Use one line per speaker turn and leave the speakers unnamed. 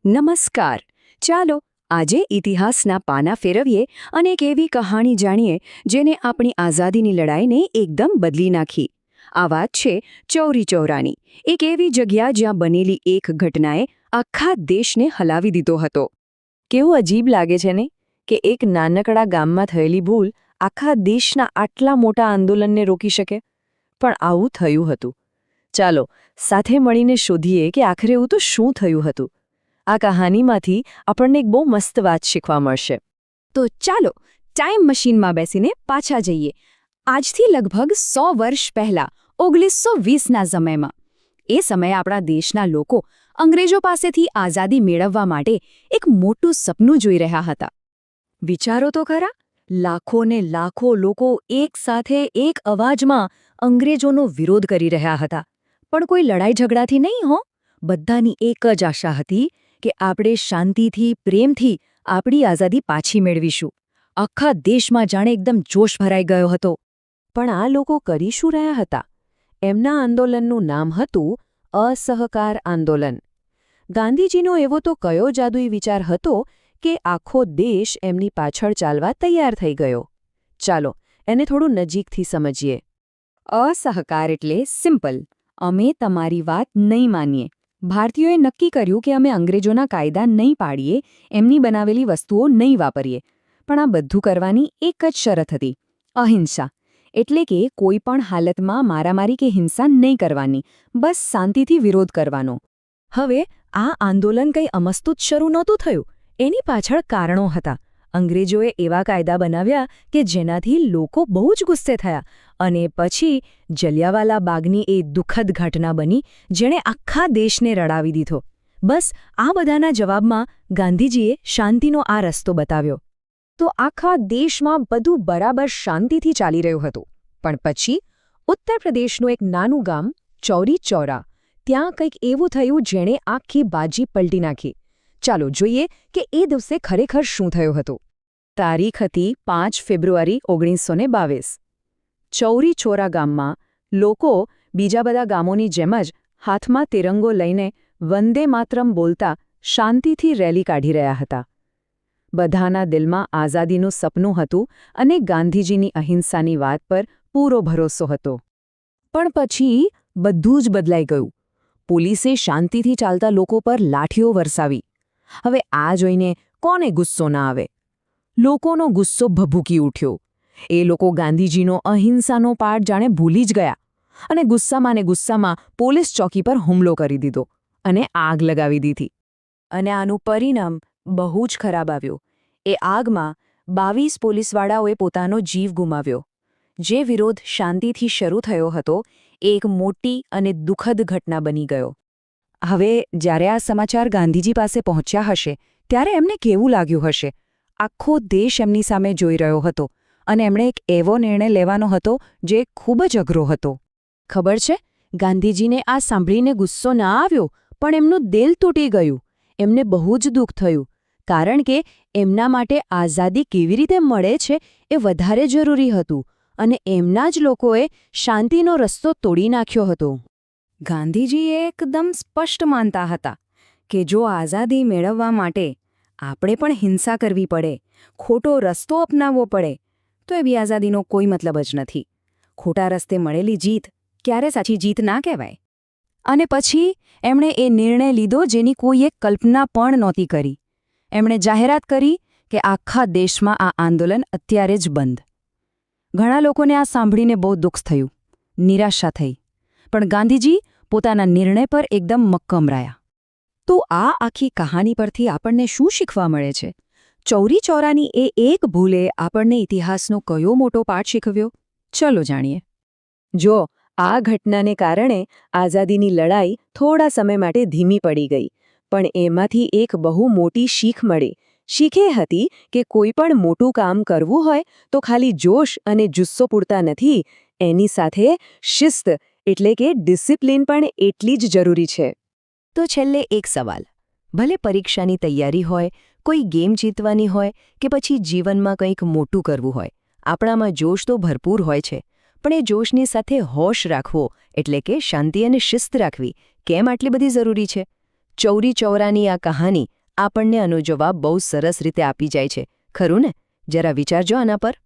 નમસ્કાર. ચાલો આજે ઇતિહાસના પાના ફેરવીએ અને એક એવી કહાણી જાણીએ જેને આપણી આઝાદીની લડાઈને એકદમ બદલી નાખી. આ વાત છે ચૌરી ચૌરાની, એક એવી જગ્યા જ્યાં બનેલી એક ઘટનાએ આખા દેશને હલાવી દીધો હતો.
કેવું અજીબ લાગે છે ને કે એક નાનકડા ગામમાં થયેલી ભૂલ આખા દેશના આટલા મોટા આંદોલનને રોકી શકે. પણ આવું થયું હતું. ચાલો સાથે મળીને શોધીએ કે આખરે એવું તો શું થયું હતું. આ કહાનીમાંથી આપણને એક બહુ મસ્ત વાત શીખવા મળશે.
તો ચાલો ટાઈમ મશીનમાં બેસીને પાછા જઈએ. આજથી લગભગ 100 વર્ષ પહેલાં 1920ના સમયમાં. એ સમયે આપણા દેશના લોકો અંગ્રેજો પાસેથી આઝાદી મેળવવા માટે એક મોટું સપનું જોઈ રહ્યા હતા. વિચારો તો ખરા, લાખો ને લાખો લોકો એક સાથે એક અવાજમાં અંગ્રેજોનો વિરોધ કરી રહ્યા હતા. પણ કોઈ લડાઈ ઝઘડાથી નહીં હો. બધાની એક જ આશા હતી કે આપણે શાંતિથી, પ્રેમથી આપણી આઝાદી પાછી મેળવીશું. આખા દેશમાં જાણે એકદમ જોશ ભરાઈ ગયો હતો.
પણ આ લોકો કરી શું રહ્યા હતા? એમના આંદોલનનું નામ હતું અસહકાર આંદોલન. ગાંધીજીનો એવો તો કયો જાદુઈ વિચાર હતો કે આખો દેશ એમની પાછળ ચાલવા તૈયાર થઈ ગયો. ચાલો એને થોડું નજીકથી સમજીએ.
અસહકાર એટલે સિમ્પલ, અમે તમારી વાત નહીં માનીએ. ભારતીયોએ નક્કી કર્યું કે અમે અંગ્રેજોના કાયદા નહીં પાડીએ, એમની બનાવેલી વસ્તુઓ નહીં વાપરીએ. પણ આ બધું કરવાની એક જ શરત હતી, અહિંસા. એટલે કે કોઈ પણ હાલતમાં મારામારી કે હિંસા નહીં કરવાની, બસ શાંતિથી વિરોધ કરવાનો.
હવે આ આંદોલન કંઈ અમસ્તું જ શરૂ નહોતું થયું. એની પાછળ કારણો હતા. અંગ્રેજોએ એવા કાયદા બનાવ્યા કે જેનાથી લોકો બહુ જ ગુસ્સે થયા. અને પછી જલિયાવાલા બાગની એ દુઃખદ ઘટના બની જેણે આખા દેશને રડાવી દીધો. બસ આ બધાના જવાબમાં ગાંધીજીએ શાંતિનો આ રસ્તો બતાવ્યો.
તો આખા દેશમાં બધું બરાબર શાંતિથી ચાલી રહ્યું હતું. પણ પછી ઉત્તર પ્રદેશનું એક નાનું ગામ ચૌરી ચૌરા, ત્યાં કંઈક એવું થયું જેણે આખી બાજી પલટી નાખી. ચાલો જોઈએ કે એ દિવસે ખરેખર શું થયું હતું. તારીખ હતી 5 ફેબ્રુઆરી 1922. ચૌરી ચૌરા ગામમાં લોકો બીજા બધા ગામોની જેમ જ હાથમાં તિરંગો લઈને વંદે માતરમ બોલતા શાંતિથી રેલી કાઢી રહ્યા હતા. બધાના દિલમાં આઝાદીનું સપનું હતું અને ગાંધીજીની અહિંસાની વાત પર પૂરો ભરોસો હતો. પણ પછી બધું જ બદલાઈ ગયું. પોલીસે શાંતિથી ચાલતા લોકો પર લાઠીઓ વરસાવી. હવે આ જોઈને કોને ગુસ્સો ના આવે? લોકોનો ગુસ્સો ભભૂકી ઉઠ્યો. એ લોકો ગાંધીજીનો અહિંસાનો પાઠ જાણે ભૂલી જ ગયા અને ગુસ્સામાં પોલીસ ચોકી પર હુમલો કરી દીધો અને આગ લગાવી દીધી. અને આનું પરિણામ બહુ જ ખરાબ આવ્યું. એ આગમાં 22 પોલીસવાળાઓએ પોતાનો જીવ ગુમાવ્યો. જે વિરોધ શાંતિથી શરૂ થયો હતો એ એક મોટી અને દુઃખદ ઘટના બની ગયો. હવે જ્યારે આ સમાચાર ગાંધીજી પાસે પહોંચ્યા હશે ત્યારે એમને કેવું લાગ્યું હશે? આખો દેશ એમની સામે જોઈ રહ્યો હતો અને એમણે એક એવો નિર્ણય લેવાનો હતો જે ખૂબ જ અઘરો હતો. ખબર છે, ગાંધીજીને આ સાંભળીને ગુસ્સો ના આવ્યો, પણ એમનું દિલ તૂટી ગયું. એમને બહુ જ દુઃખ થયું, કારણ કે એમના માટે આઝાદી કેવી રીતે મળે છે એ વધારે જરૂરી હતું અને એમના જ લોકોએ શાંતિનો રસ્તો તોડી નાખ્યો હતો. ગાંધીજી એકદમ સ્પષ્ટ માનતા હતા કે જો આઝાદી મેળવવા માટે આપણે પણ હિંસા કરવી પડે, ખોટો રસ્તો અપનાવવો પડે, તો એવી આઝાદીનો કોઈ મતલબ જ નથી. ખોટા રસ્તે મળેલી જીત ક્યારે સાચી જીત ના કહેવાય. અને પછી એમણે એ નિર્ણય લીધો જેની કોઈએ કલ્પના પણ નહોતી કરી. એમણે જાહેરાત કરી કે આખા દેશમાં આ આંદોલન અત્યારે જ બંધ. ઘણા લોકોને આ સાંભળીને બહુ દુઃખ થયું, નિરાશા થઈ. પણ ગાંધીજી પોતાના નિર્ણય પર એકદમ મક્કમ રહ્યા. તો આ આખી કહાની પરથી આપણને શું શીખવા મળે છે? ચૌરી ચૌરાની એ એક ભૂલે આપણને ઇતિહાસનો કયો મોટો પાઠ શીખવ્યો? ચલો જાણીએ. જો આ ઘટનાને કારણે આઝાદીની લડાઈ થોડા સમય માટે ધીમી પડી ગઈ, પણ એમાંથી એક બહુ મોટી શીખ મળી. શીખ એ હતી કે કોઈ પણ મોટું કામ કરવું હોય તો ખાલી જોશ અને જુસ્સો પૂરતા નથી, એની સાથે શિસ્ત એટલે કે ડિસિપ્લિન પણ એટલી જ જરૂરી છે. તો છેલ્લે એક સવાલ. ભલે પરીક્ષાની તૈયારી હોય, કોઈ ગેમ જીતવાની હોય કે પછી જીવનમાં કંઈક મોટું કરવું હોય, આપણામાં જોશ તો ભરપૂર હોય છે, પણ એ જોશની સાથે હોશ રાખવો એટલે કે શાંતિ અને શિસ્ત રાખવી કેમ આટલી બધી જરૂરી છે? ચૌરી ચૌરાની આ કહાની
આપણને આનો જવાબ બહુ સરસ રીતે આપી જાય છે ખરું ને જરા વિચારજો આના પર